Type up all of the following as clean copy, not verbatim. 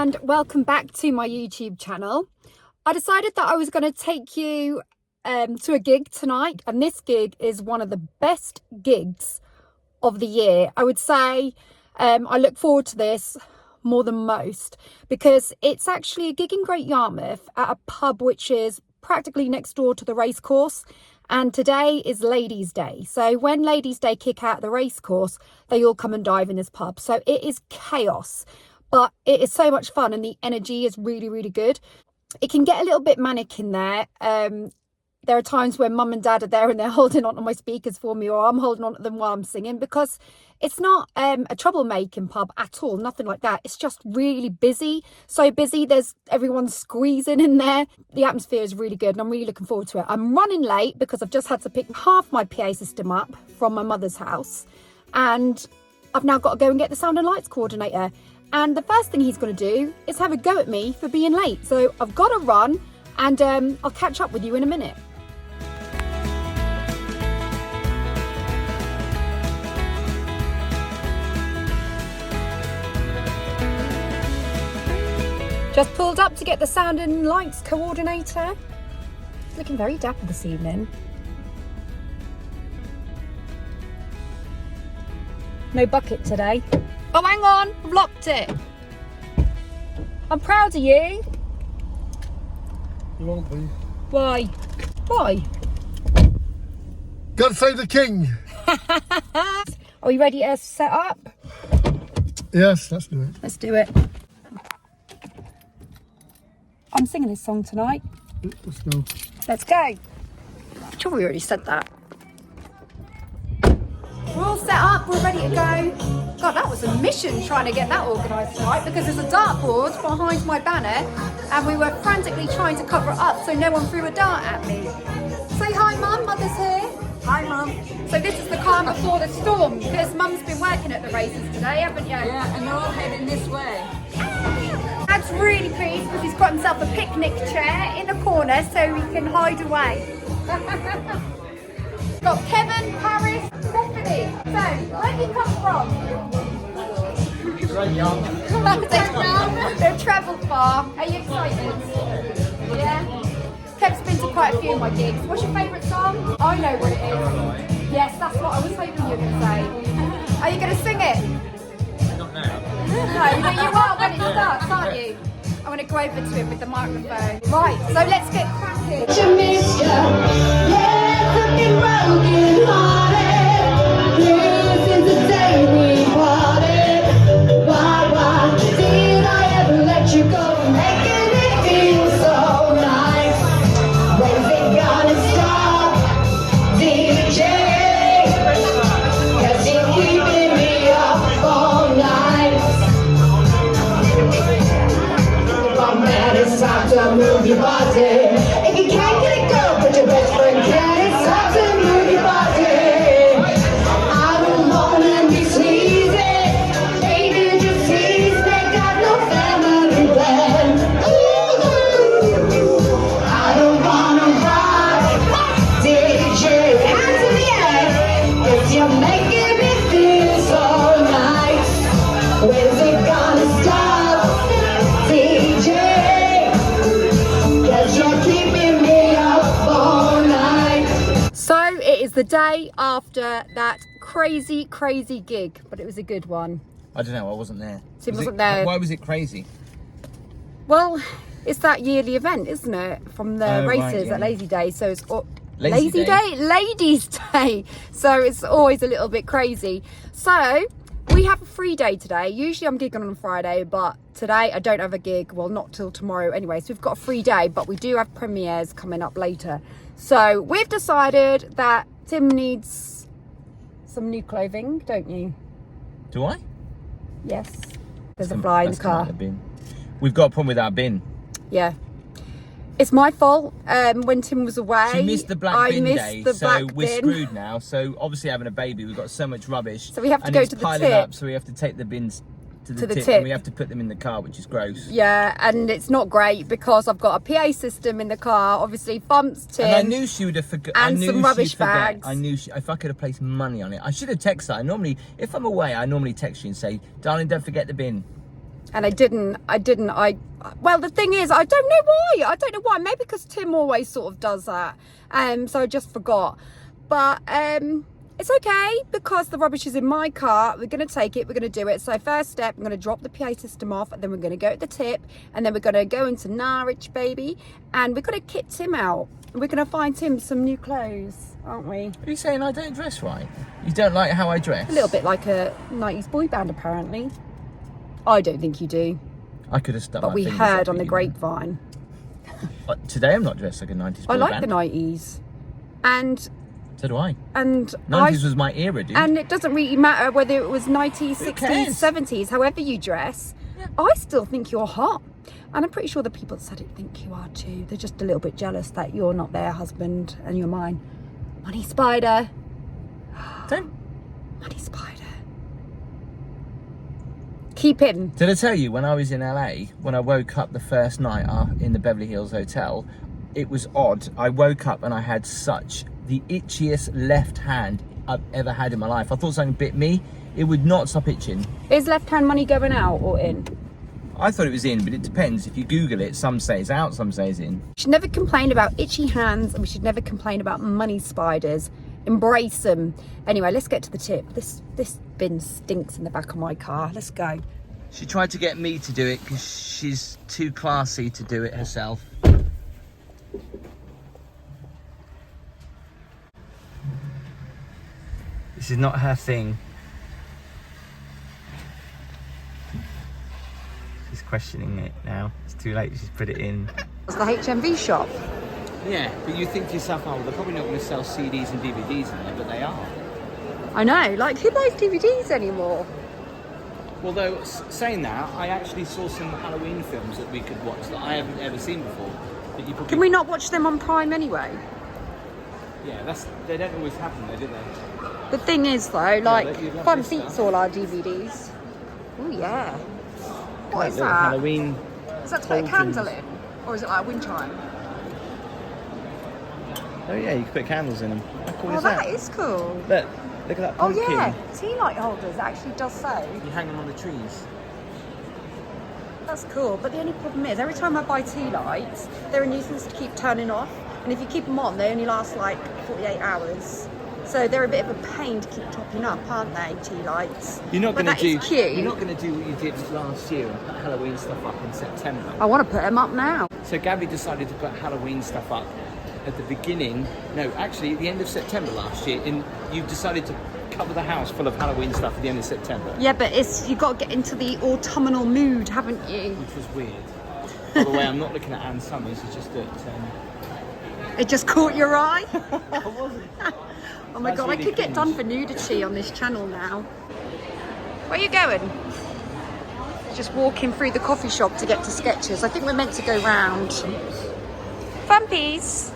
and welcome back to my YouTube channel. I decided that I was going to take you to a gig tonight, and this gig is one of the best gigs of the year. I would say I look forward to this more than most because it's actually a gig in Great Yarmouth at a pub which is practically next door to the racecourse. And today is Ladies' Day. So when Ladies' Day kick out the racecourse, they all come and dive in this pub. So it is chaos, but it is so much fun and the energy is really, really good. It can get a little bit manic in there. There are times when mum and dad are there and they're holding on to my speakers for me, or I'm holding on to them while I'm singing, because it's not a troublemaking pub at all, nothing like that. It's just really busy, so busy. There's everyone squeezing in there. The atmosphere is really good and I'm really looking forward to it. I'm running late because I've just had to pick half my PA system up from my mother's house, and I've now got to go and get the sound and lights coordinator. And the first thing he's going to do is have a go at me for being late. So I've got to run, and I'll catch up with you in a minute. Just pulled up to get the sound and lights coordinator. He's looking very dapper this evening. No bucket today. Oh, hang on, I've locked it. I'm proud of you. You won't be. Why? Why? Gotta save the king. Are you ready to set up? Yes, let's do it. Let's do it. I'm singing this song tonight. Let's go. Let's go. I'm sure we already said that. We're all set up, we're ready to go. God, that was a mission trying to get that organised tonight, because there's a dartboard behind my banner and we were frantically trying to cover it up so no one threw a dart at me. Say hi, Mum, Mother's here. Hi, Mum. So this is the calm before the storm, because Mum's been working at the races today, haven't you? Yeah, and they're all heading this way. Dad's really pleased because he's got himself a picnic chair in the corner so he can hide away. Got Kevin, Paris, Stephanie. So, where do you come from? Great Yarmouth. They've travelled far. Are you excited? Yeah? Kev's been to quite a few of my gigs. What's your favourite song? I know what it is. Yes, that's what I was hoping you were going to say. Are you going to sing it? Not now. No, you are when it starts, aren't you? I'm going to go over to him with the microphone. Right, so let's get cracking. Move your body. If you can't get it, go, but your best friend can. It's time to move your body. I don't wanna be sleazy. Baby, just tease me. Got no family plan. Ooh, I don't wanna rock. DJ, hands in the air. 'Cause you're making me feel so nice. When's it gonna stop? DJ. So it is the day after that crazy gig, but it was a good one. I don't know, I wasn't there. Tim wasn't there. Why was it crazy? Well, it's that yearly event, isn't it, from the races at Lazy Day. So it's Lazy Day? Ladies' Day. So it's always a little bit crazy. So we have a free day today. Usually I'm gigging on a Friday, but today I don't have a gig. Well, not till tomorrow anyway. So we've got a free day, but we do have premieres coming up later. So we've decided that Tim needs some new clothing, don't you? Do I? Yes. There's a fly in the car. We've got a problem with our bin. Yeah. It's my fault. When Tim was away, She missed the black bin day, the so black we're bin. screwed now. So obviously having a baby, we've got so much rubbish. So we have to and go it's to the piling tip. up, so we have to take the bins to the tip, and we have to put them in the car, which is gross. Yeah, and it's not great because I've got a PA system in the car, obviously bumps Tim. And I knew she would have forgotten. And some rubbish bags. I knew if I could have placed money on it. I should have texted her. I normally, if I'm away, I normally text you and say, darling, don't forget the bin. And well, the thing is, I don't know why. Maybe because Tim always sort of does that. So I just forgot. But it's okay because the rubbish is in my car. We're going to take it. We're going to do it. So first step, I'm going to drop the PA system off, and then we're going to go at the tip, and then we're going to go into Norwich, baby, and we're going to kit Tim out. We're going to find Tim some new clothes, aren't we? Are you saying I don't dress right? You don't like how I dress? A little bit like a 90s boy band, apparently. I don't think you do. I could have stuck. But we heard on the grapevine. Today I'm not dressed like a 90s boy I like band. the 90s. And so do I. And 90s was my era, dude. And it doesn't really matter whether it was 90s, 60s, 70s, however you dress. Yeah. I still think you're hot. And I'm pretty sure the people that said it think you are too. They're just a little bit jealous that you're not their husband and you're mine. Money Spider. Don't. Money Spider. Keep him. Did I tell you when I was in LA, when I woke up the first night in the Beverly Hills Hotel, it was odd. I woke up and I had the itchiest left hand I've ever had in my life. I thought something bit me. It would not stop itching. Is left hand money going out or in? I thought it was in, but it depends. If you Google it, some say it's out, some say it's in. We should never complain about itchy hands, and we should never complain about money spiders. Embrace them. Anyway, let's get to the tip. This bin stinks in the back of my car. Let's go. She tried to get me to do it because she's too classy to do it herself. This is not her thing. She's questioning it now. It's too late, she's put it in. It's the HMV shop. Yeah, but you think to yourself, oh, they're probably not going to sell CDs and DVDs in there, but they are. I know, like who buys DVDs anymore? Although, saying that, I actually saw some Halloween films that we could watch that I haven't ever seen before. That you Can we not watch them on Prime anyway? Yeah, they don't always happen though, do they? The thing is though, like, Fun this Seats stuff. all our DVDs. Oh yeah. What is Little that? Halloween. Is that to put a candle in? Or is it like a wind chime? Oh yeah, you can put candles in them. How cool Oh, is that is cool. Look at that Oh pumpkin. yeah, tea light holders actually does say. You hang them on the trees. That's cool, but the only problem is every time I buy tea lights, they're a nuisance to keep turning off. And if you keep them on, they only last like 48 hours. So they're a bit of a pain to keep topping up, aren't they, tea lights? You're not going to do. Cute. You're not going to do what you did last year and put Halloween stuff up in September. I want to put them up now. So Gabby decided to put Halloween stuff up at the beginning. No, actually, at the end of September last year. And you've decided to cover the house full of Halloween stuff at the end of September. Yeah, but you've got to get into the autumnal mood, haven't you? Which was weird. By the way, I'm not looking at Anne Summers. It's just that. It just caught your eye. I wasn't. Oh my god, really I could get done for nudity on this channel now. Where are you going? Just walking through the coffee shop to get to Skechers. I think we're meant to go round. Bumpies!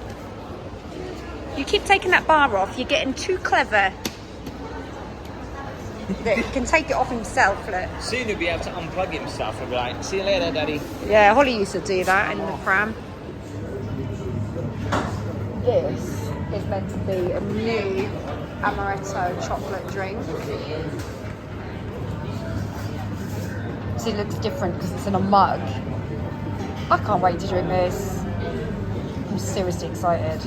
You keep taking that bar off. You're getting too clever. Look, he can take it off himself, look. Soon he'll be able to unplug himself and be like, see you later, Daddy. Yeah, Holly used to do that in the pram. This is meant to be a new amaretto chocolate drink. So it looks different because it's in a mug. I can't wait to drink this. I'm seriously excited.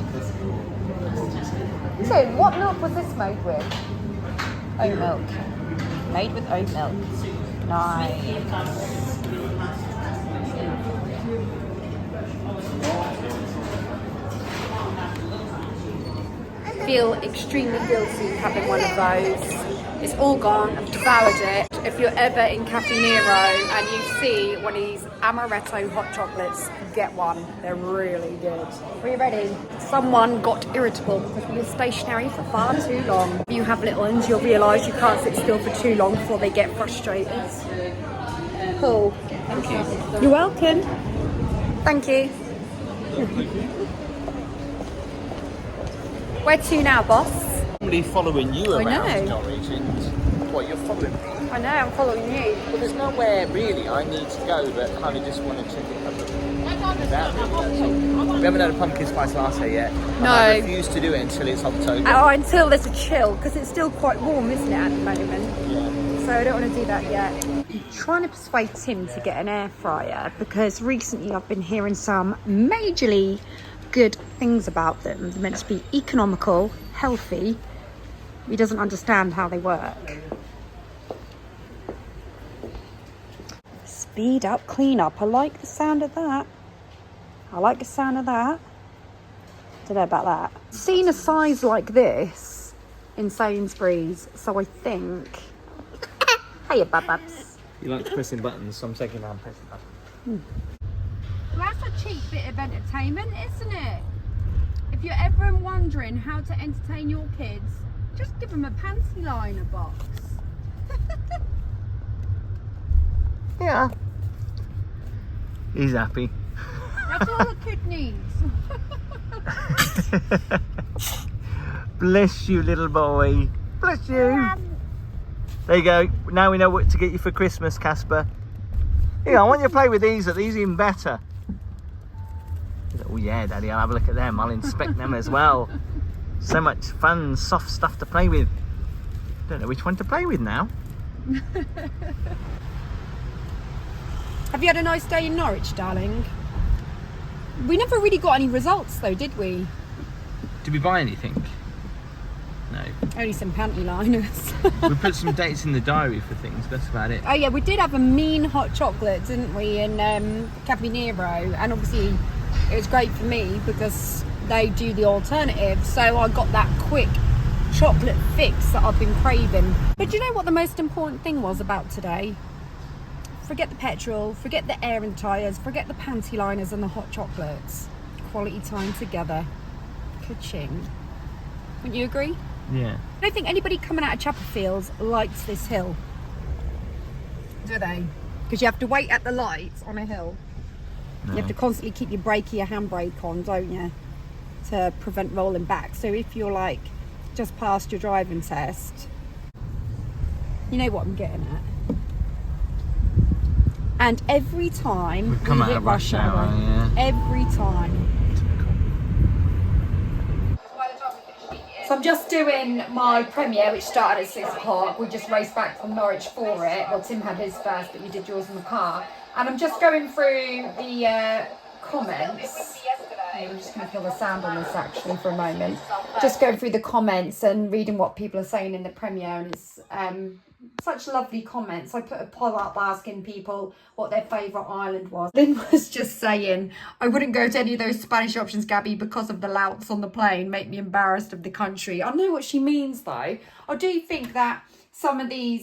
So, what milk was this made with? Oat milk. Made with oat milk. Nice. Feel extremely guilty having one of those. It's all gone, I've devoured it. If you're ever in Caffè Nero and you see one of these amaretto hot chocolates, get one. They're really good. Are you ready? Someone got irritable because we were stationary for far too long. If you have little ones, you'll realise you can't sit still for too long before they get frustrated. Cool. Thank you. You're welcome. Thank you. Where to now, boss? Somebody following you I around know. Norwich and what, you're following me? I know, I'm following you. Well, there's nowhere really I need to go, but I just want to check it out. We haven't had a pumpkin spice latte yet. And No. I refuse to do it until it's October. Oh, until there's a chill, because it's still quite warm, isn't it, at the moment? Yeah. So I don't want to do that yet. trying to persuade Tim to get an air fryer because recently I've been hearing some majorly good things about them. They're meant to be economical, healthy. He doesn't understand how they work. Speed up cleanup. I like the sound of that. I like the sound of that. Don't know about that. Seen a size like this in Sainsbury's, so I think. Hiya, babs. You like pressing buttons, so I'm taking around pressing buttons. Well, that's a cheap bit of entertainment, isn't it? If you're ever wondering how to entertain your kids, just give them a panty liner box. Yeah. He's happy. That's all a kid needs. Bless you, little boy. Bless you. There you go. Now we know what to get you for Christmas, Casper. Yeah, I want you to play with these. Are these even better? Oh yeah, Daddy, I'll have a look at them. I'll inspect them as well. So much fun, soft stuff to play with. Don't know which one to play with now. Have you had a nice day in Norwich, darling? We never really got any results though, did we? Did we buy anything? No. Only some panty liners. We put some dates in the diary for things, that's about it. Oh yeah, we did have a mean hot chocolate, didn't we, in Cafe Nero, and obviously it was great for me because they do the alternative, so I got that quick chocolate fix that I've been craving. But do you know what the most important thing was about today? Forget the petrol, forget the air and tyres, forget the panty liners and the hot chocolates. Quality time together. Ka-ching. Wouldn't you agree? Yeah. I don't think anybody coming out of Chapperfields likes this hill. Do they? Because you have to wait at the lights on a hill. No. You have to constantly keep your brake or your handbrake on, don't you? To prevent rolling back. So if you're like just past your driving test, you know what I'm getting at. And every time We've come we out hit of rush hour, yeah. every time. So I'm just doing my premiere, which started at 6 o'clock. We just raced back from Norwich for it. Well, Tim had his first, but you did yours in the car. And I'm just going through the comments. I'm just going to kill the sound on this actually for a moment. Just going through the comments and reading what people are saying in the premiere, and it's such lovely comments. I put a poll up asking people what their favourite island was. Lynn was just saying, I wouldn't go to any of those Spanish options, Gabby, because of the louts on the plane make me embarrassed of the country. I know what she means though. I do think that some of the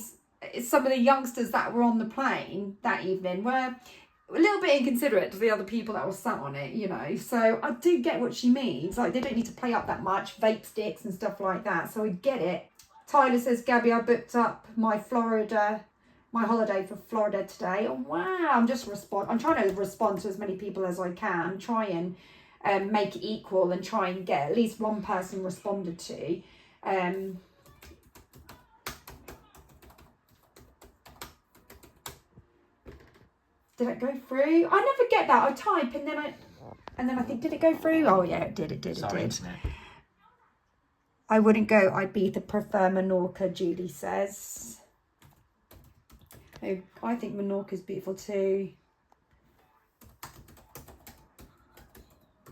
youngsters that were on the plane that evening were a little bit inconsiderate to the other people that were sat on it, you know. So I do get what she means. Like, they don't need to play up that much, vape sticks and stuff like that. So I get it. Tyler says, Gabby, I booked up my holiday for Florida today. Oh, wow. I'm trying to respond to as many people as I can. Try and make it equal and try and get at least one person responded to. Did it go through? I never get that. I type and then I think, did it go through? Oh yeah, it did. Sorry, I wouldn't go Ibiza, prefer Menorca, Julie says. Oh, I think Menorca's beautiful too.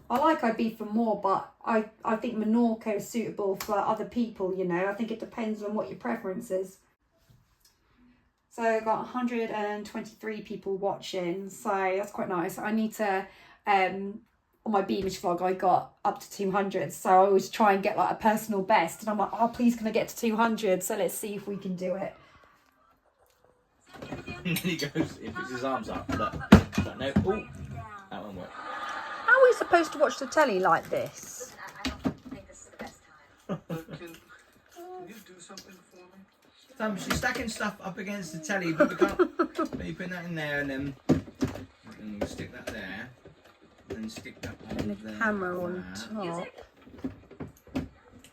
I like Ibiza more, but I think Menorca is suitable for other people, you know. I think it depends on what your preference is. So I got 123 people watching, so that's quite nice. I need to, on my Beamish vlog, I got up to 200, so I always try and get like a personal best, and I'm like, oh, please can I get to 200? So let's see if we can do it. And then he goes, he puts his arms up, look, no, ooh, that one worked. How are we supposed to watch the telly like this? I don't think this is the best time. Can you do something for me? She's stacking stuff up against the telly, but we can't. But you put that in there, and then we'll stick that there, and stick that on The there. camera on top.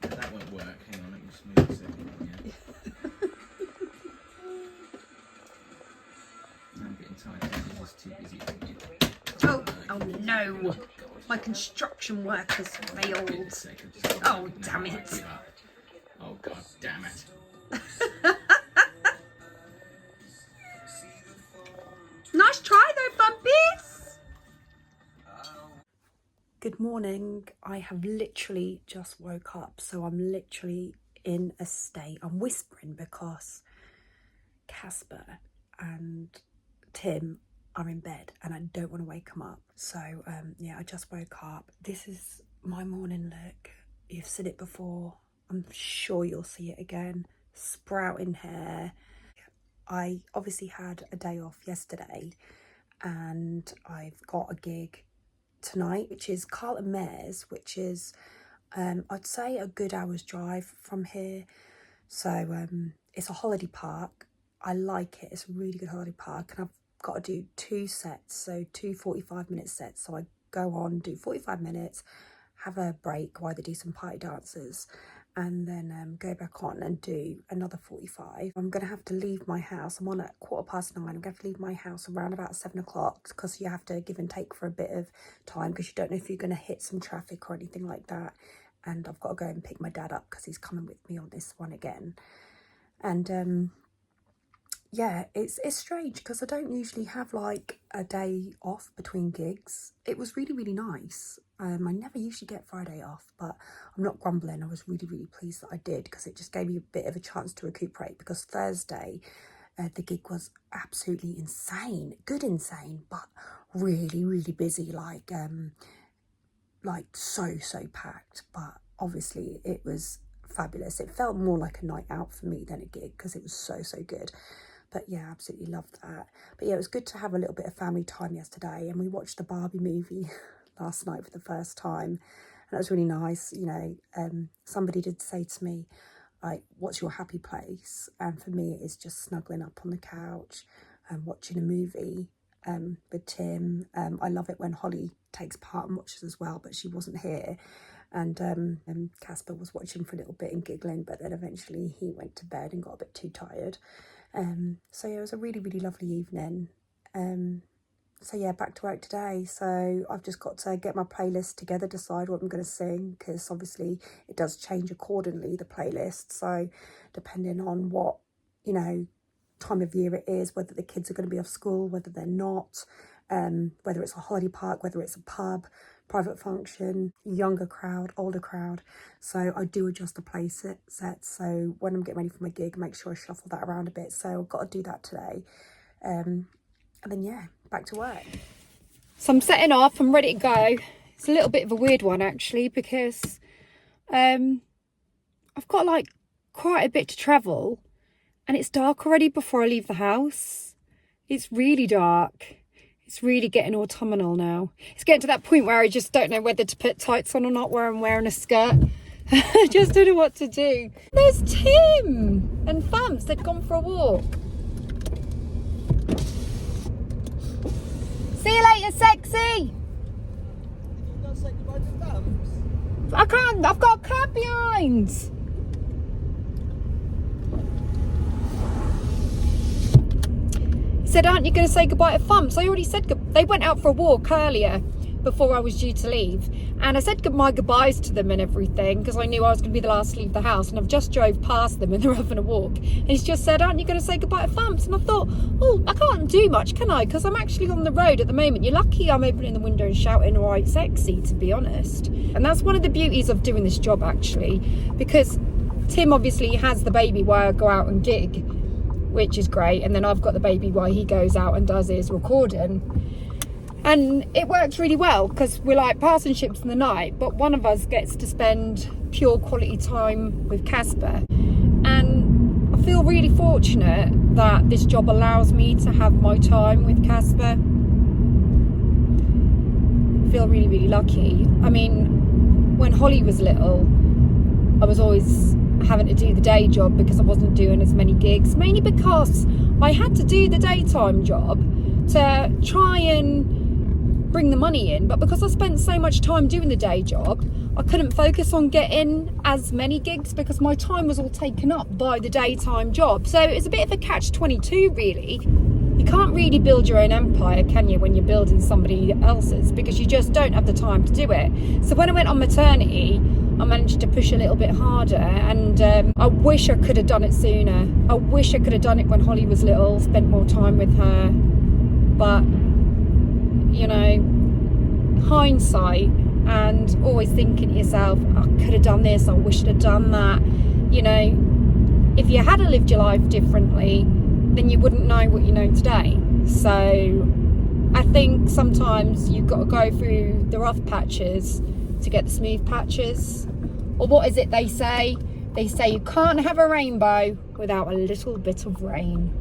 That won't work. Hang on, let me just move this over. I'm getting tired. This is just too busy for me. Oh no! My construction work has failed. Oh, damn it. Oh god damn it. Good morning. I have literally just woke up, so I'm literally in a state. I'm whispering because Casper and Tim are in bed and I don't want to wake them up. So yeah, I just woke up. This is my morning look. You've seen it before. I'm sure you'll see it again. Sprouting hair. I obviously had a day off yesterday and I've got a gig tonight, which is Carlton Mares, which is I'd say a good hour's drive from here. So it's a holiday park. I like it. It's a really good holiday park, and I've got to do 2 sets, so 2 45-minute sets. So I go on, do 45 minutes, have a break while they do some party dances, and then go back on and do another 45. I'm going to have to leave my house. I'm on at 9:15. I'm going to have to leave my house around about 7 o'clock because you have to give and take for a bit of time because you don't know if you're going to hit some traffic or anything like that. And I've got to go and pick my dad up because he's coming with me on this one again. And yeah, it's strange because I don't usually have like a day off between gigs. It was really, really nice. I never usually get Friday off, but I'm not grumbling. I was really, really pleased that I did because it just gave me a bit of a chance to recuperate, because Thursday the gig was absolutely insane. Good insane, but really, really busy, like so packed. But obviously it was fabulous. It felt more like a night out for me than a gig because it was so good. But yeah, absolutely loved that. But yeah, it was good to have a little bit of family time yesterday, and we watched the Barbie movie last night for the first time, and it was really nice. You know, somebody did say to me, like, what's your happy place? And for me, it is just snuggling up on the couch and watching a movie with Tim. I love it when Holly takes part and watches as well, but she wasn't here. And Casper was watching for a little bit and giggling, but then eventually he went to bed and got a bit too tired. So yeah, it was a really, really lovely evening. So yeah, back to work today. So I've just got to get my playlist together, decide what I'm going to sing, because obviously it does change accordingly, the playlist. So depending on what, you know, time of year it is, whether the kids are going to be off school, whether they're not, whether it's a holiday park, whether it's a pub, private function, younger crowd, older crowd. So I do adjust the play sets. So when I'm getting ready for my gig, make sure I shuffle that around a bit. So I've got to do that today. And then yeah, back to work. So I'm setting off, I'm ready to go. It's a little bit of a weird one actually, because I've got like quite a bit to travel and it's dark already before I leave the house. It's really dark. It's really getting autumnal now. It's getting to that point where I just don't know whether to put tights on or not, where I'm wearing a skirt. I just don't know what to do. There's Tim and Fams. They'd gone for a walk. See you later, sexy. I can't. I've got a cab behind. Said, aren't you going to say goodbye to Fumps? I already said they went out for a walk earlier before I was due to leave, and I said my goodbyes to them and everything because I knew I was going to be the last to leave the house, and I've just drove past them and they're having a walk, and he's just said, aren't you going to say goodbye to Fumps? And I thought, oh, I can't do much, can I, because I'm actually on the road at the moment. You're lucky I'm opening the window and shouting right sexy, to be honest. And that's one of the beauties of doing this job actually, because Tim obviously has the baby while I go out and gig, which is great, and then I've got the baby while he goes out and does his recording, and it works really well because we're like passing ships in the night, but one of us gets to spend pure quality time with Casper. And I feel really fortunate that this job allows me to have my time with Casper. I feel really, really lucky. I mean, when Holly was little, I was always having to do the day job because I wasn't doing as many gigs, mainly because I had to do the daytime job to try and bring the money in, but because I spent so much time doing the day job, I couldn't focus on getting as many gigs because my time was all taken up by the daytime job. So it's a bit of a catch-22 really. You can't really build your own empire, can you, when you're building somebody else's, because you just don't have the time to do it. So when I went on maternity, I managed to push a little bit harder, and I wish I could have done it sooner. I wish I could have done it when Holly was little, spent more time with her. But, you know, hindsight and always thinking to yourself, I could have done this, I wish I'd have done that. You know, if you had lived your life differently, then you wouldn't know what you know today. So I think sometimes you've got to go through the rough patches to get the smooth patches. Or what is it they say? They say you can't have a rainbow without a little bit of rain.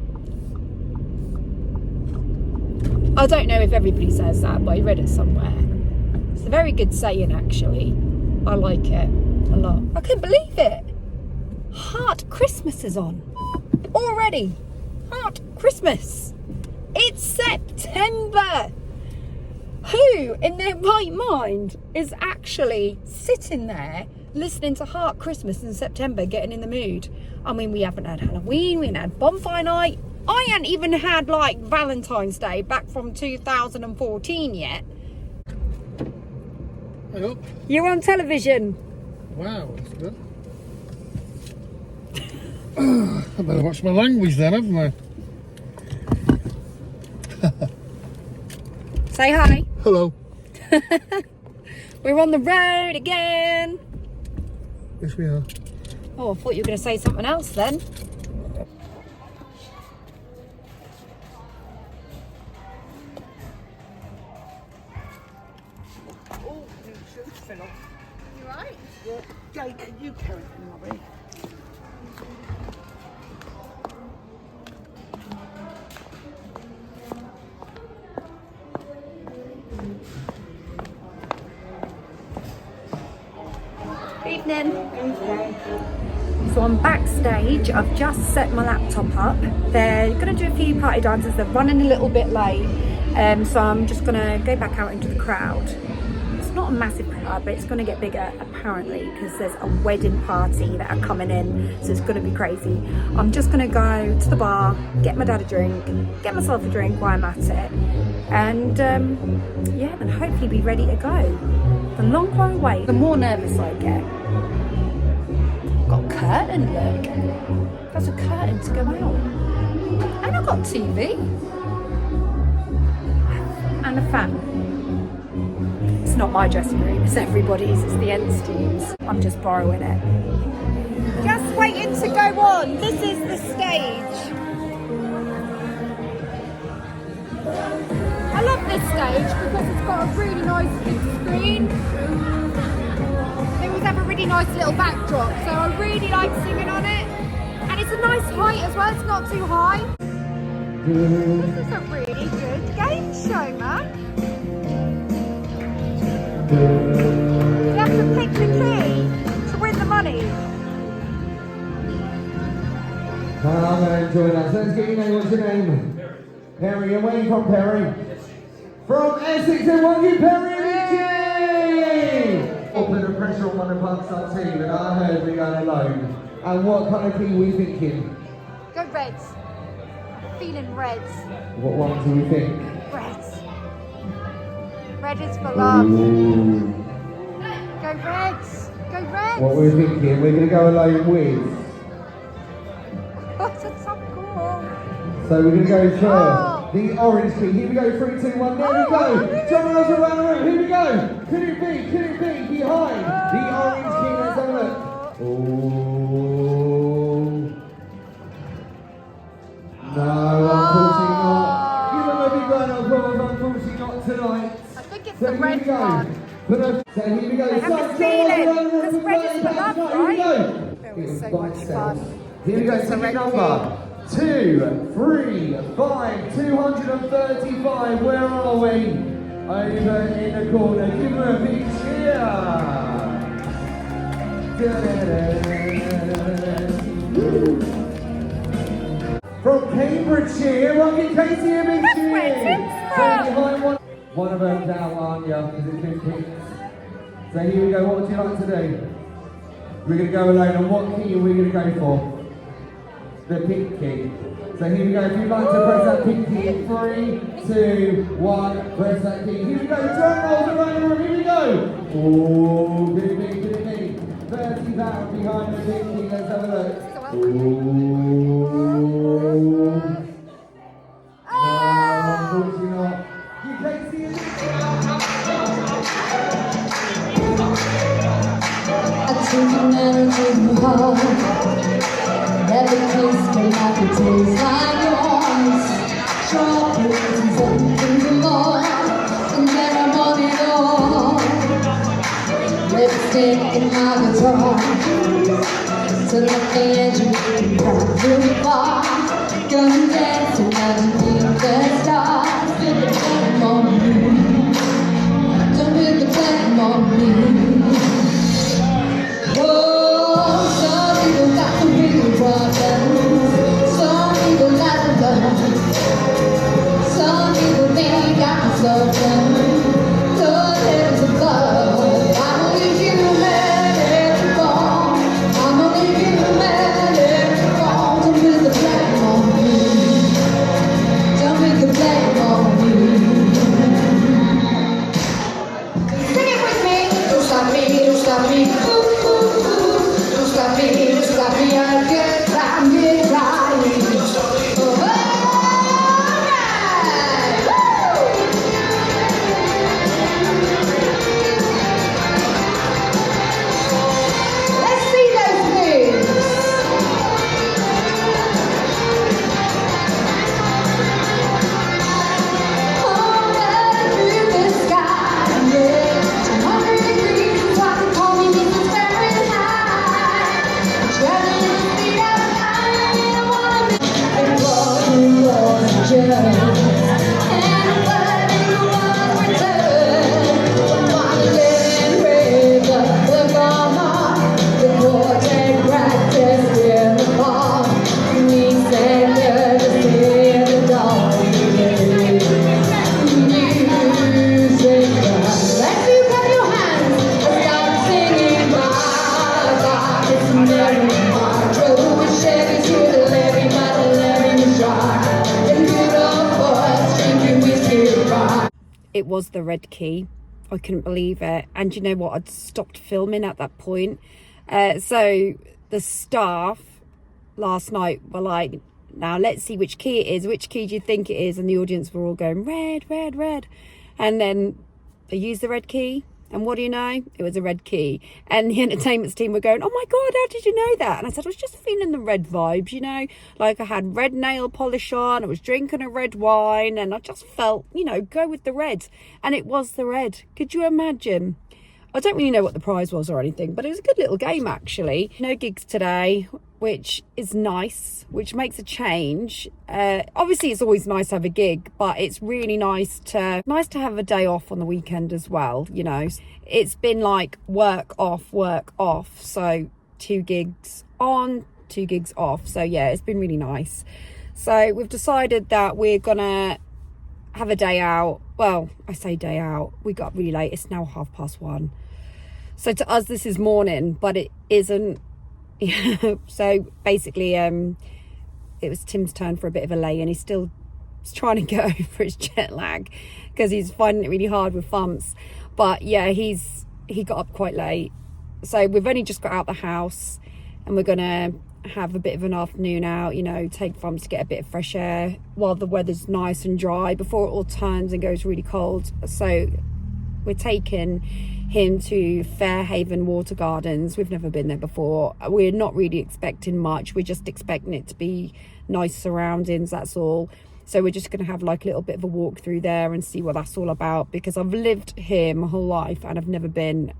I don't know if everybody says that, but I read it somewhere. It's a very good saying, actually. I like it a lot. I couldn't believe it. Heart Christmas is on already. Heart Christmas. It's September. Who in their right mind is actually sitting there listening to Heart Christmas in September, getting in the mood? I mean, we haven't had Halloween, we haven't had bonfire night. I hadn't even had like Valentine's Day back from 2014 yet. Hello. You're on television. Wow, that's good. I better watch my language then, haven't I? Say hi. Hello. We're on the road again. Yes, we are. Oh, I thought you were going to say something else then. Oh, new shoes fell off. You right? Yeah. Jake, can you carry them, Robbie? Evening. So I'm backstage. I've just set my laptop up. They're going to do a few party dances. They're running a little bit late, so I'm just going to go back out into the crowd. It's not a massive crowd, but it's going to get bigger apparently because there's a wedding party that are coming in, so it's going to be crazy. I'm just going to go to the bar, get my dad a drink, get myself a drink while I'm at it, and yeah, and hopefully be ready to go. The longer I wait, the more nervous I get. Got a curtain, look. There's a curtain to go out. And I've got TV. And a fan. It's not my dressing room, it's everybody's, it's the end team's. I'm just borrowing it. Just waiting to go on. This is the stage. I love this stage because it's got a really nice big screen. They always have a really nice little backdrop, so I really like singing on it. And it's a nice height as well, it's not too high. This is a really good game show, man. You have to pick the key to win the money. I'm going to enjoy that. So let's get your name. What's your name? Perry. And where are you from, Perry? From Essex. And what you, Perry? I'll put the pressure on one of parts up team, and I heard we're going alone. And what kind of thing are we thinking? Go Reds. I'm feeling Reds. What one do we think? Reds. Red is for love. Ooh. Go Reds. Go Reds. What we're thinking, we're going to go alone with. That's so cool. So we're going to go for Oh. the orange key. Here we go, 3, 2, 1, there we go. John and us around the room, here we go. Could it be behind the orange key? Let's have a look. Oh. No, unfortunately not. Give them a big round of applause, unfortunately not tonight. I think it's So the here red we go. one. So here we go. I have this feeling, because red is for love, right? Here It we was so go. much fun. Here we go, It's a ticket red number 2, 3, 5, 235. Where are we? Over in the corner. Give her a big cheer. From Cambridgeshire, Rocky Casey, a big cheer. where Tim's So from. behind one of them down, aren't you? Because it's been picked. So here we go. What would you like to do? We're going to go alone, and what key are we going to go for? The pink key. So here we go, if you'd like to press that pink key, 3, 2, 1, press that key. Here we go, drum rolls around the room, here we go! Oh, could it be? 30 pounds behind the pink key, let's have a look. Oh. No, unfortunately not. You can't see it. taking energy from heart. Every kiss can have to taste like yours. Strawberries and something more, and then I want it all. Lipstick and my guitar, to let the edge of me come too far. Gonna dance and underneath the stars. Put the blame on me, don't put the blame on me. Oh, some people got some real problems. Some people got love. Some people think I'm something. No, there's a love. I'm only human every fall. I'm only human every fall. Don't put the blame on me. Don't put the blame on me. Sing it with me. Don't stop me, don't stop me. Ooh, ooh, ooh. Don't stop me, don't stop me. I get time, get right. Oh, alright. Woo! Let's see those moves. Oh, running through the sky, yeah. 200 degrees, so I can call me Mrs. Fahrenheit. Traveling the speed of light, and I wanna be and walking was a journey, and what it was returned. Wanna live and brave the farmer, the quartet practice in the fall. We sang the city of the dawn. Music, let's you clap your hands. I start singing bye-bye. It's never drove a Chevy to the levee by the levee shore. And good old boys drinking whiskey bar. It was the red key. I couldn't believe it. And you know what? I'd stopped filming at that point. So the staff last night were like, now let's see which key it is. Which key do you think it is? And the audience were all going, red, red, red. And then they used the red key. And what do you know? It was a red key. And the entertainment team were going, oh my God, how did you know that? And I said, I was just feeling the red vibes, you know, like I had red nail polish on, I was drinking a red wine, and I just felt, you know, go with the red. And it was the red. Could you imagine? I don't really know what the prize was or anything, but it was a good little game actually. No gigs today, which is nice, which makes a change. Obviously it's always nice to have a gig, but it's really nice to have a day off on the weekend as well, you know. It's been like work off, so 2 gigs on, 2 gigs off. So yeah, it's been really nice. So we've decided that we're gonna have a day out. Well, I say day out, we got up really late. It's now 1:30. So to us this is morning, but it isn't. So basically it was Tim's turn for a bit of a lay, and he's still trying to get over his jet lag because he's finding it really hard with Fumps. But yeah, he got up quite late, so we've only just got out the house, and we're gonna have a bit of an afternoon out, you know, take Fumps to get a bit of fresh air while the weather's nice and dry before it all turns and goes really cold. So we're taking him to Fairhaven Water Gardens. We've never been there before. We're not really expecting much. We're just expecting it to be nice surroundings, that's all. So we're just going to have like a little bit of a walk through there and see what that's all about, because I've lived here my whole life and I've never been.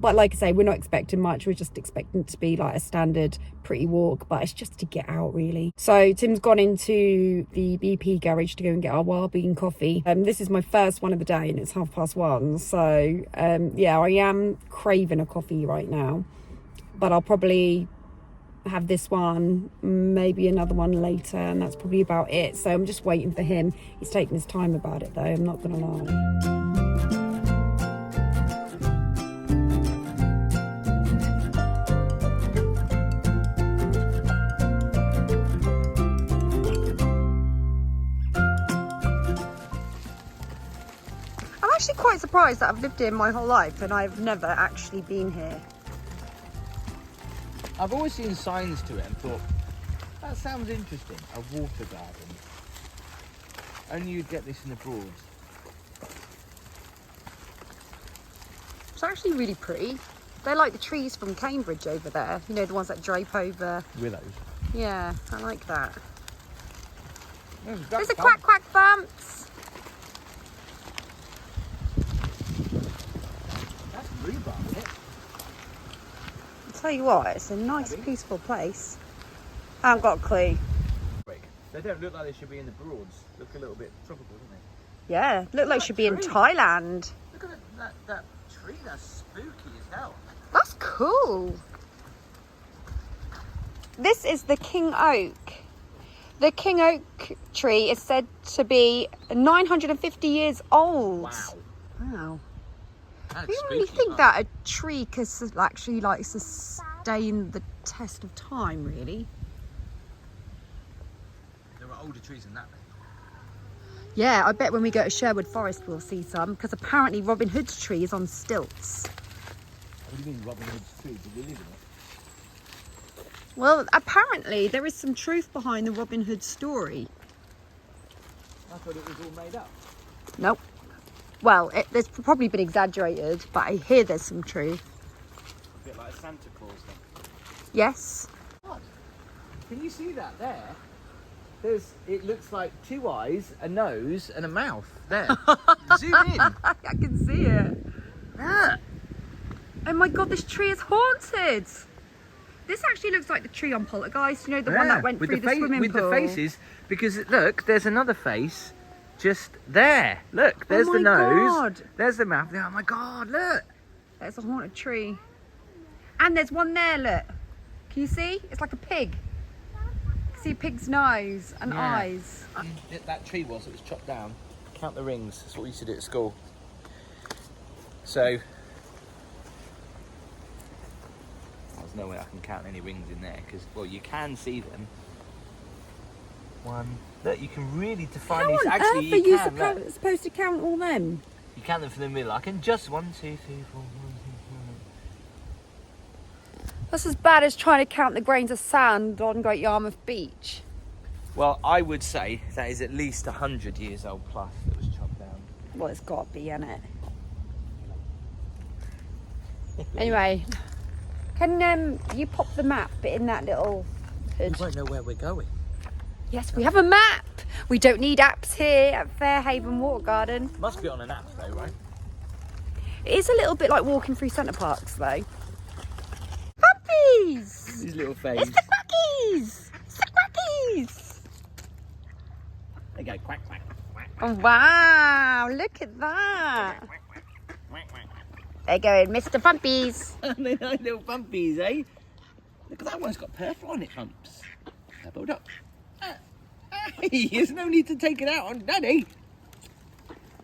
But like I say, we're not expecting much. We're just expecting it to be like a standard pretty walk, but it's just to get out really. So Tim's gone into the BP garage to go and get our wild bean coffee. This is my first one of the day and it's 1:30. So yeah, I am craving a coffee right now, but I'll probably have this one, maybe another one later, and that's probably about it. So I'm just waiting for him. He's taking his time about it though, I'm not gonna lie. I'm actually quite surprised that I've lived here my whole life and I've never actually been here. I've always seen signs to it and thought, that sounds interesting, a water garden. Only you'd get this in the Broads. It's actually really pretty. They're like the trees from Cambridge over there. You know, the ones that drape over. Willows. Yeah, I like that. There's There's a quack quack bumps. That's rhubarb, isn't it? I'll tell you what, it's a nice, peaceful place. I haven't got a clue. They don't look like they should be in the Broads. Look a little bit tropical, don't they? Yeah, look like it should be in tree. Thailand. Look at that tree. That's spooky as hell. That's cool. This is the king oak. The king oak tree is said to be 950 years old. Wow. Wow. That's You really spooky, think huh? that a tree could actually like sustain the test of time, really? There are older trees than that. Yeah, I bet when we go to Sherwood Forest we'll see some, because apparently Robin Hood's tree is on stilts. What do you mean Robin Hood's tree? Did we live in it? Well, apparently there is some truth behind the Robin Hood story. I thought it was all made up. Nope. Well, there's probably been exaggerated, but I hear there's some truth. A bit like Santa Claus then. Yes. Can you see that there? It looks like two eyes, a nose, and a mouth. There. Zoom in. I can see it. Ah. Oh my god, this tree is haunted. This actually looks like the tree on Poltergeist, you know, the one that went through the swimming with pool. the faces, because look, there's another face just there. Look, there's the my nose, God. there's the mouth. Oh my god, look. There's a haunted tree. And there's one there, look. Can you see? It's like a pig. See a pig's nose and Yeah. eyes. That tree it was chopped down. Count the rings. That's what we used to do at school. So there's no way I can count any rings in there because, well, you can see them. One. Look, you can really define these. Actually, How on earth are you can. Look. supposed to count all them? You count them from the middle. I can just 1, 2, 3, 4, 1, 2, 3. That's as bad as trying to count the grains of sand on Great Yarmouth Beach. Well, I would say that is at least 100 years old plus that was chopped down. Well, it's got to be, hasn't it? Anyway, can you pop the map in that little We hood? won't know where we're going. Yes, we have a map. We don't need apps here at Fairhaven Water Garden. Must be on an app though, right? It is a little bit like walking through Centre Parks, though. Puppies! These little face. It's the quackies! It's the quackies! They go quack, quack, quack. Oh, wow, look at that. They're going, Mr. Puppies. They're nice little bumpies, eh? Look at that one's got purple on it, bumps. Hold up. Hey, there's no need to take it out on Daddy. Oh,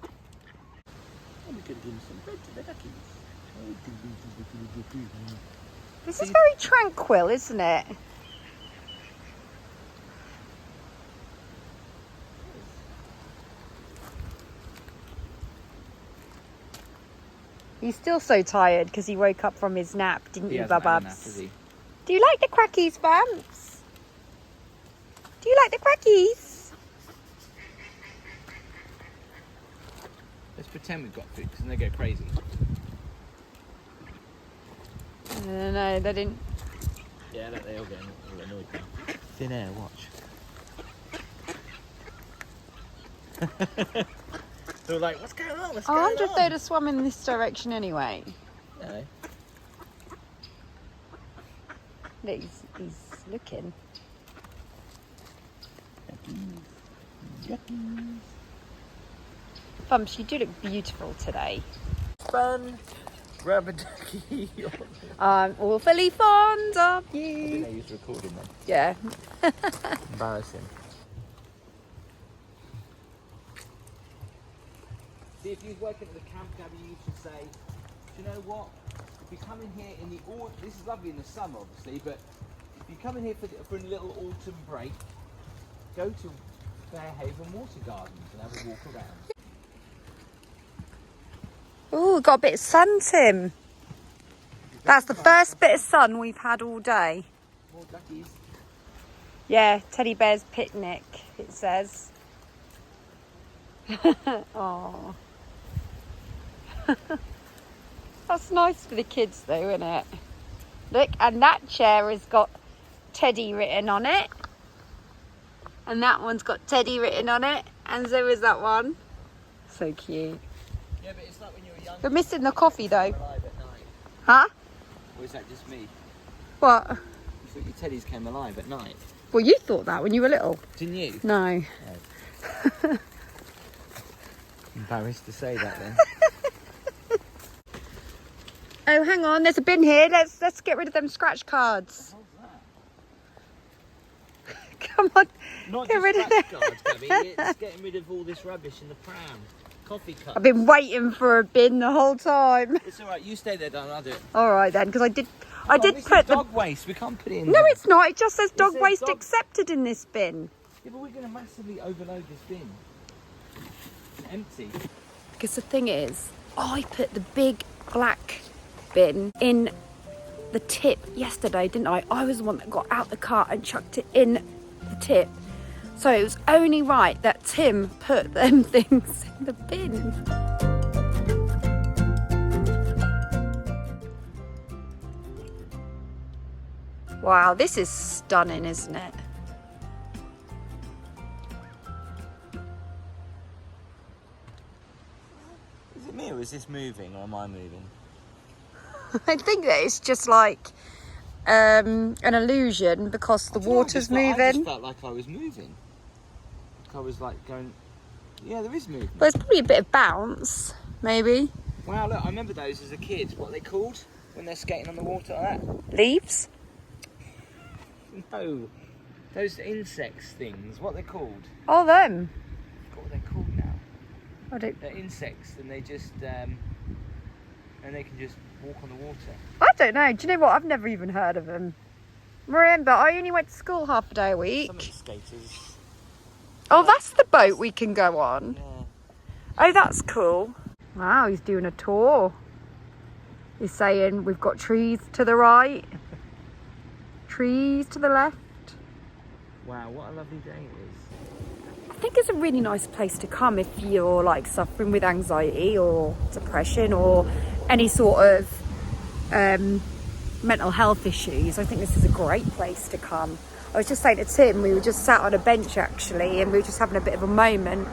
we could give him some bread to the duckies. This is very tranquil, isn't it? He's still so tired because he woke up from his nap, didn't you, Bububs? Do you like the quackies, Bumps? Do you like the quackies? Let's pretend we've got food because then they go crazy. No, they didn't. Yeah, they all get annoyed now. Thin air, watch. They're like, what's going on? What's I going wonder if on? they'd have swum in this direction anyway. No. Look, he's looking. Bumps, you do look beautiful today. Fun. Rubber ducky. I'm awfully fond of I think you. they used recording them. Yeah. Embarrassing. See, if you was working at the camp, Gabby, you should say, do you know what? If you come in here in the autumn, this is lovely in the summer, obviously, but if you come in here for a little autumn break, go to Fairhaven Water Gardens and have a walk around. Oh, got a bit of sun, Tim. That's the first bit of sun we've had all day. More duckies. Yeah, teddy bear's picnic, it says. Oh. That's nice for the kids though, isn't it? Look, and that chair has got Teddy written on it. And that one's got Teddy written on it. And so is that one. So cute. Yeah, but it's like when you were young. We're missing the coffee though. Alive at night. Huh? Or is that just me? What? You thought your teddies came alive at night? Well, you thought that when you were little. Didn't you? No. Embarrassed to say that then. Oh, hang on. There's a bin here. Let's get rid of them scratch cards. Come on. Not Get just rid of scratch them. cards, Gabby. It's getting rid of all this rubbish in the pram. Coffee cups. I've been waiting for a bin the whole time. It's alright, you stay there, darling, I'll do it. All right then, because I did This put is the. dog waste, we can't put it in No, there. it's not. It just says dog says waste dog- accepted in this bin. Yeah, but we're going to massively overload this bin. Empty. Because the thing is, I put the big black bin in the tip yesterday, didn't I? I was the one that got out the car and chucked it in the tip. So it was only right that Tim put them things in the bin. Wow, this is stunning, isn't it? Is it me or is this moving or am I moving? I think that it's just like an illusion because the water's I moving. just felt like I was moving. Like I was like going, yeah, there is movement. But it's probably a bit of bounce, maybe. Wow, look, I remember those as a kid. What are they called when they're skating on the water like Leaves? that? No, those insects things. What are they called? Oh, them. What are they called now? I don't. They're insects, and they just and they can just walk on the water. I don't know. Do you know what? I've never even heard of them. Remember, I only went to school half a day a week. Some of the skaters. Oh, that's the boat we can go on. Yeah. Oh, that's cool. Wow, he's doing a tour. He's saying we've got trees to the right, trees to the left. Wow, what a lovely day it is. I think it's a really nice place to come if you're like suffering with anxiety or depression or any sort of mental health issues. I think this is a great place to come. I was just saying to Tim, we were just sat on a bench actually and we were just having a bit of a moment,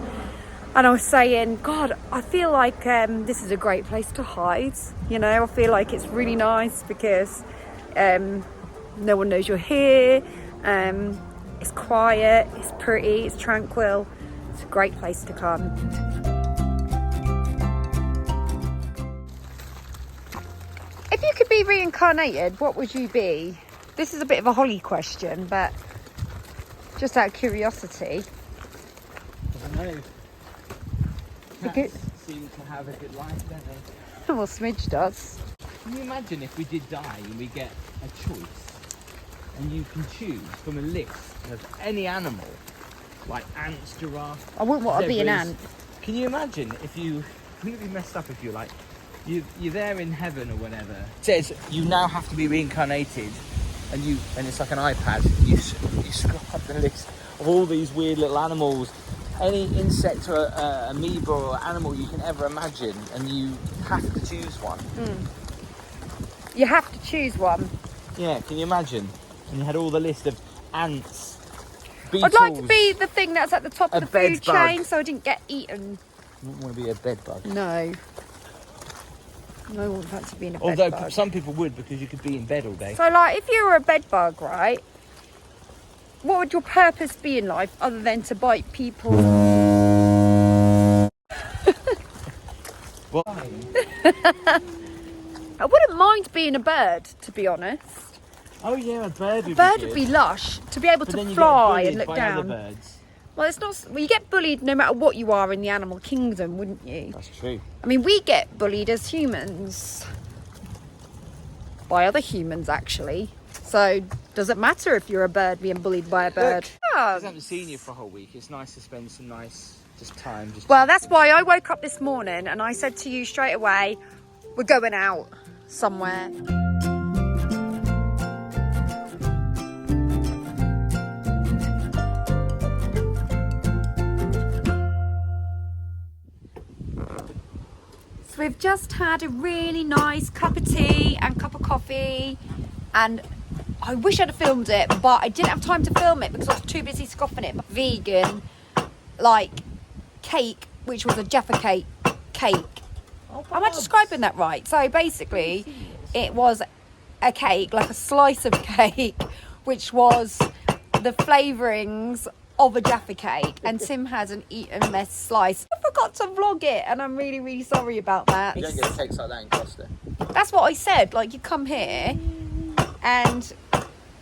and I was saying, God, I feel like this is a great place to hide. You know, I feel like it's really nice because no one knows you're here. It's quiet, it's pretty, it's tranquil. It's a great place to come. If you could be reincarnated, what would you be? This is a bit of a Holly question, but just out of curiosity. I don't know. Because- Cats seem to have a good life, don't they? Well, Smidge does. Can you imagine if we did die and we get a choice and you can choose from a list of any animal, like ants, giraffe, I wouldn't want to be an zebras. ant. Can you imagine if you, wouldn't it be messed up if you're like, you're there in heaven or whatever. It says you now have to be reincarnated and it's like an iPad, you scroll up the list of all these weird little animals, any insect or amoeba or animal you can ever imagine, and you have to choose one. You have to choose one. Yeah, can you imagine? And you had all the list of ants, beetles. I'd like to be the thing that's at the top of A the food bed bug. chain so I didn't get eaten. You wouldn't want to be a bed bug. No. No, I wouldn't fancy being a bed Although bug. some people would, because you could be in bed all day. So, like, if you were a bed bug, right, what would your purpose be in life other than to bite people? Well, I wouldn't mind being a bird, to be honest. oh yeah, a bird would A bird be would good. be lush, to be able But to then you fly get and bullied look by other down. birds. Well, it's not. Well, you get bullied no matter what you are in the animal kingdom, wouldn't you? That's true. I mean, we get bullied as humans by other humans, actually. So, does it matter if you're a bird being bullied by a bird? Look, Oh. I haven't seen you for a whole week. It's nice to spend some nice time. Well, that's why I woke up this morning and I said to you straight away, we're going out somewhere. we've just had a really nice cup of tea and cup of coffee, and I wish I'd have filmed it, but I didn't have time to film it because I was too busy scoffing it. Vegan, like, cake, which was a Jaffa cake. Am I describing that right? So basically, it was a cake, like a slice of cake, which was the flavourings of a Jaffa cake, and Tim had an eat and mess slice. I forgot to vlog it, and I'm really, really sorry about that. You don't get cakes like that in Costa. That's what I said. Like, you come here and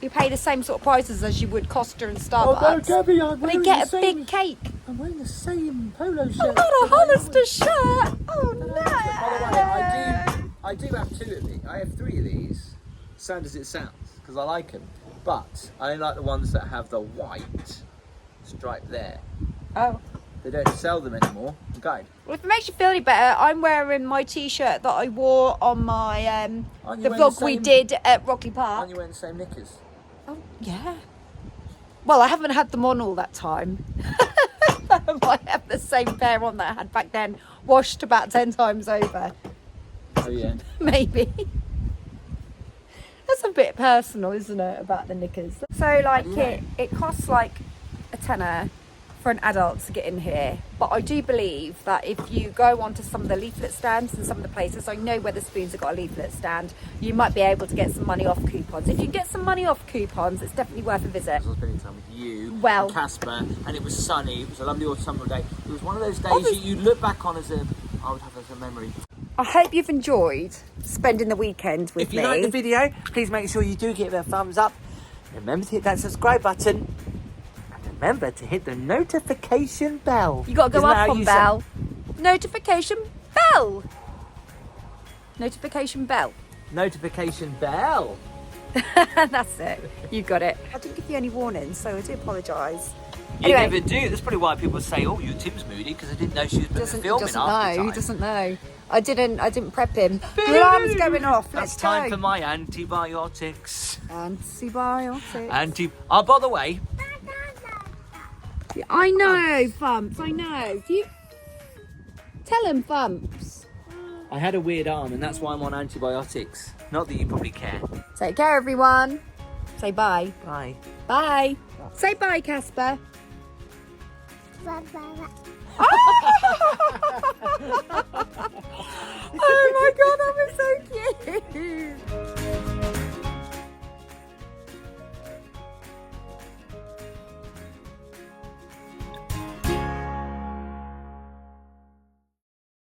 you pay the same sort of prices as you would Costa and Starbucks. Oh no, Gabby, I'm and wearing they get the a same, big cake. I'm wearing the same polo shirt. I've got a Hollister shirt. Oh no! By the way, I do have 2 of these. I have 3 of these. Sound as it sounds, because I like them. But I only like the ones that have the white stripe there. Oh. They don't sell them anymore. I'm gutted. Well, if it makes you feel any better, I'm wearing my t-shirt that I wore on my Aren't you the wearing vlog the we same- did at Rockley Park. Aren't you wearing the same knickers? Oh yeah. Well, I haven't had them on all that time. I might have the same pair on that I had back then, washed about 10 times over. Oh yeah. Maybe. That's a bit personal, isn't it, about the knickers? So like it costs like a tenner for an adult to get in here, but I do believe that if you go onto some of the leaflet stands and some of the places, I know where the spoons have got a leaflet stand, you might be able to get some money off coupons. If you can get some money off coupons, it's definitely worth a visit. I was spending time with you, Well- and Casper, and it was sunny. It was a lovely autumnal day. It was one of those days Obviously- you look back on as I would have as a memory. I hope you've enjoyed spending the weekend with If you me. like the video, please make sure you do give it a thumbs up. Remember to hit that subscribe button. And remember to hit the notification bell. You got to go Isn't that up how on you bell. Notification bell. Notification bell. Say notification bell. That's it. You got it. I didn't give you any warnings, so I do apologise. You never do. That's probably why people say, "Oh, your Tim's moody," because I didn't know she was putting the He film in doesn't half the know. He time. doesn't know. I didn't prep him. The alarm's going off. That's Let's time go. for my antibiotics. Antibiotics. Oh, by the way, I know, Thumps. I know. Do you tell him, Thumps? I had a weird arm, and that's why I'm on antibiotics. Not that you probably care. Take care, everyone. Say bye. Bye. Bye. Say bye, Casper. Bye, bye, bye.